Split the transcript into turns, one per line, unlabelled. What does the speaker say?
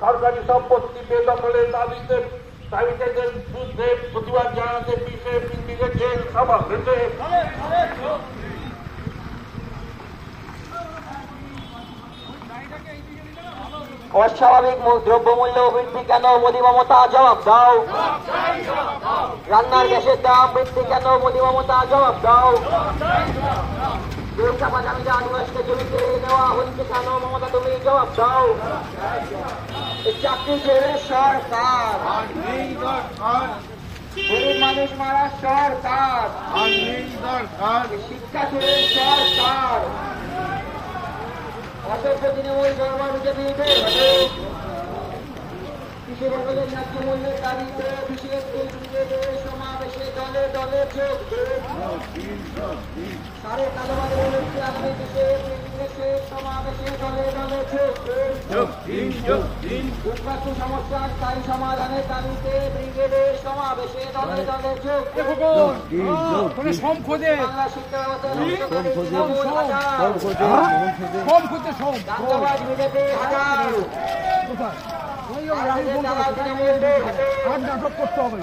সরকারি সম্পত্তি বেদখলের দাবিতে শ্রমিকদের বিরুদ্ধে প্রতিবাদ জানাতে ব্রিগেড জেল সমাবেশে
অস্বাভাবিক দ্রব্যমূল্য বৃদ্ধি কেন? মোদী মমতা জবাব দাও। রান্নার গ্যাসের দাম বৃদ্ধি কেন? মোদী মমতা জবাব দাও। চাপাচাপিতে আদিবাসীকে জমি কেড়ে নেওয়া হচ্ছে কেন? মমতা তুমি জবাব দাও। চাকরি ছেড়ে সরকার, গরিব মানুষ মারা সরকার, শিক্ষা ছেড়ে সরকার, অসভ্য তৃণমূল সরকার বিজেপি কৃষি বদলের ন্যায্য মূল্যের দাবিতে ব্রিগেডের সমাবেশে দলে দলে যোগ সাড়ে কালোবাজারের লক্ষ্যে আগামী ব্রিগেডের সমাবেশে দলে দলে যোগ দুর্ভাগ্য সমস্যার স্থায়ী সমাধানের দাবিতে ব্রিগেডের সমাবেশে দলে দলে যোগ বাংলা শিক্ষা ব্যবস্থা বিজেপি হাজার
নাটক করতে হবে।